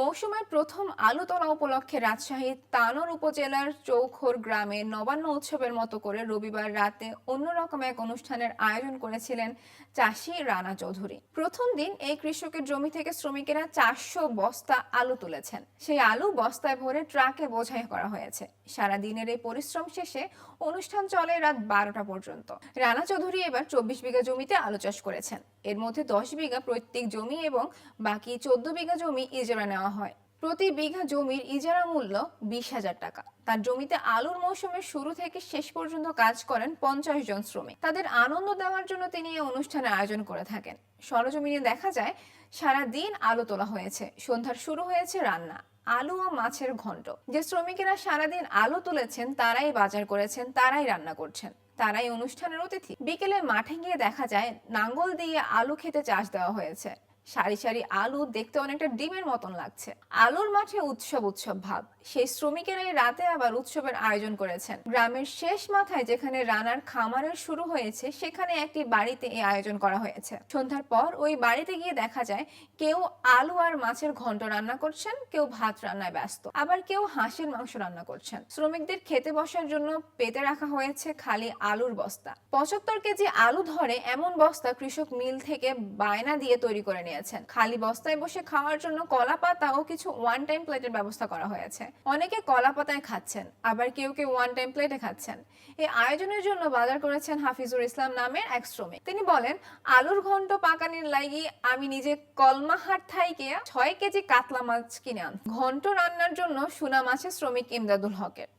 মৌসুমের প্রথম আলু তোলা উপলক্ষে রাজশাহীর তানোর উপজেলার চৌখর গ্রামে নবান্ন উৎসবের মতো করে রবিবার রাতে অন্যরকম এক অনুষ্ঠানের আয়োজন করেছিলেন চাষি রানা চৌধুরী। প্রথম দিন এই কৃষকের জমি থেকে শ্রমিকেরা 400 বস্তা আলু তুলেছেন। সেই আলু বস্তায় ভরে ট্রাকে বোঝাই করা হয়েছে। সারা দিনের এই পরিশ্রম শেষে অনুষ্ঠান চলে রাত 12টা পর্যন্ত। রানা চৌধুরী এবার 24 বিঘা জমিতে আলু চাষ করেছেন। এর মধ্যে 10 বিঘা পৈতৃক জমি এবং বাকি 14 বিঘা জমি ইজারা নেওয়া হয়। প্রতি বিঘা জমির ইজারা মূল্য 20,000 টাকা। তার জমিতে আলুর মৌসুমের শুরু থেকে শেষ পর্যন্ত কাজ করেন 50 জন শ্রমিক। তাদের আনন্দ দেওয়ার জন্য তিনি এই অনুষ্ঠানের আয়োজন করে থাকেন। সরজমিনে দেখা যায় সারা দিন আলু তোলা হয়েছে, সন্ধ্যার শুরু হয়েছে রান্না, আলু ও মাছের ঘন্ট। যে শ্রমিকেরা সারাদিন আলু তুলেছেন তারাই বাজার করেছেন, তারাই রান্না করছেন, তারাই অনুষ্ঠানের অতিথি। বিকেলে মাঠে গিয়ে দেখা যায় নাঙ্গল দিয়ে আলু খেতে চাষ দেওয়া হয়েছে। সারি সারি আলু দেখতে অনেকটা ডিমের মতন লাগছে। আলুর মাঠে উৎসব উৎসব ভাব। সেই শ্রমিকেরাই রাতে আবার উৎসবের আয়োজন করেছেন। গ্রামের শেষ মাথায় যেখানে রানার খামারের শুরু হয়েছে সেখানে একটি বাড়িতে এই আয়োজন করা হয়েছে। সন্ধ্যার পর ওই বাড়িতে গিয়ে দেখা যায় কেউ আলু আর মাছের ঘন্ট রান্না করছেন, কেউ ভাত রান্নায় ব্যস্ত, আবার কেউ হাঁসের মাংস রান্না করছেন। শ্রমিকদের খেতে বসার জন্য পেতে রাখা হয়েছে খালি আলুর বস্তা। 75 কেজি আলু ধরে এমন বস্তা কৃষক মিল থেকে বায়না দিয়ে তৈরি করে নিয়েছেন। খালি বস্তায় বসে খাওয়ার জন্য কলা পাতা ও কিছু ওয়ান টাইম প্লেটের ব্যবস্থা করা হয়েছে। অনেকে কলা পাতায় খাচ্ছেন, আবার কেউ কেউ ওয়ান টাইম প্লেটে খাচ্ছেন। এই আয়োজনের জন্য বাজার করেছেন হাফিজুর ইসলাম নামের এক শ্রমিক। তিনি বলেন, আলুর ঘন্ট পাকানির লাগি আমি নিজে কলমাহাট থাইকে 6 কেজি কাতলা মাছ কিনে আন। ঘন্ট রান্নার জন্য সুনা মাছের শ্রমিক ইমদাদুল হকের।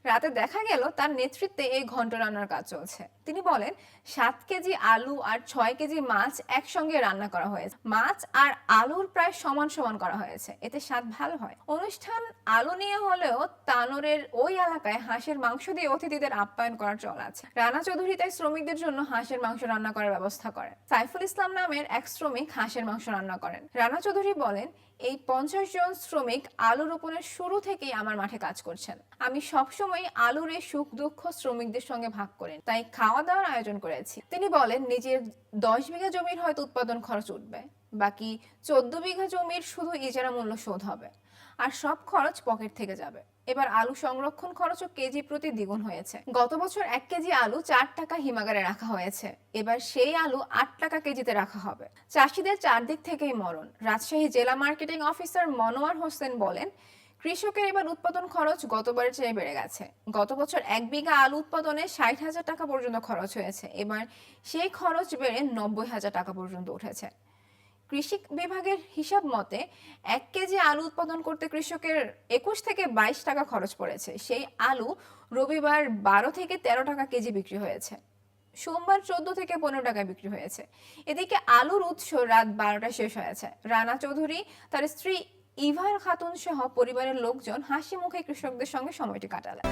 রাতে দেখা গেল তার নেতৃত্বে এই ঘন্ট রান্নার কাজ চলছে। তিনি বলেন, 7 কেজি আলু আর 6 কেজি মাছ একসঙ্গে রান্না করা হয়েছে। মাছ আর আলুর প্রায় সমান সমান করা হয়েছে, এতে স্বাদ ভালো হয়। অনুষ্ঠান আলু নিয়ে হলেও তানোরের ওই এলাকায় হাঁসের মাংস দিয়ে অতিথিদের আপ্যায়ন করার চল আছে। রানা চৌধুরী তাই শ্রমিকদের জন্য হাঁসের মাংস রান্না করার ব্যবস্থা করেন। সাইফুল ইসলাম নামের এক শ্রমিক হাঁসের মাংস রান্না করেন। রানা চৌধুরী বলেন, এই 50 জন শ্রমিক আলু রোপণের শুরু থেকেই আমার মাঠে কাজ করছেন। আমি সবসময় আলুর এই সুখ দুঃখ শ্রমিকদের সঙ্গে ভাগ করেন, তাই খাওয়া দাওয়ার আয়োজন করেছি। তিনি বলেন, নিজের 10 বিঘা জমির হয়তো উৎপাদন খরচ উঠবে, বাকি 14 বিঘা জমির শুধু ইজারা মূল্য শোধ হবে, আর সব খরচ পকেট থেকে যাবে। এবার আলু সংরক্ষণ খরচও কেজি প্রতি দ্বিগুণ হয়েছে। গত বছর 1 কেজি আলু 4 টাকা হিমাগারে রাখা হয়েছে, এবার সেই আলু 8 টাকা কেজিতে রাখা হবে। চাষিদের চারদিক থেকেই মরণ। রাজশাহী জেলা মার্কেটিং অফিসার মনোয়ার হোসেন বলেন, কৃষকের এবার উৎপাদন খরচ গতবারের চেয়ে বেড়ে গেছে। গত বছর 1 বিঘা আলু উৎপাদনে 60,000 টাকা পর্যন্ত খরচ হয়েছে, এবার সেই খরচ বেড়ে 90,000 টাকা পর্যন্ত উঠেছে। কৃষি বিভাগের হিসাব মতে 1 কেজি আলু উৎপাদন করতে কৃষকের 21 থেকে 22 টাকা খরচ পড়েছে। সেই আলু রবিবার 12 থেকে 13 টাকা কেজি বিক্রি হয়েছে, সোমবার 14 থেকে 15 টাকায় বিক্রি হয়েছে। এদিকে আলুর উৎস রাত 12টা শেষ হয়েছে। রানা চৌধুরী, তার স্ত্রী ইভার খাতুন সহ পরিবারের লোকজন হাসি মুখে কৃষকদের সঙ্গে সময়টি কাটালেন।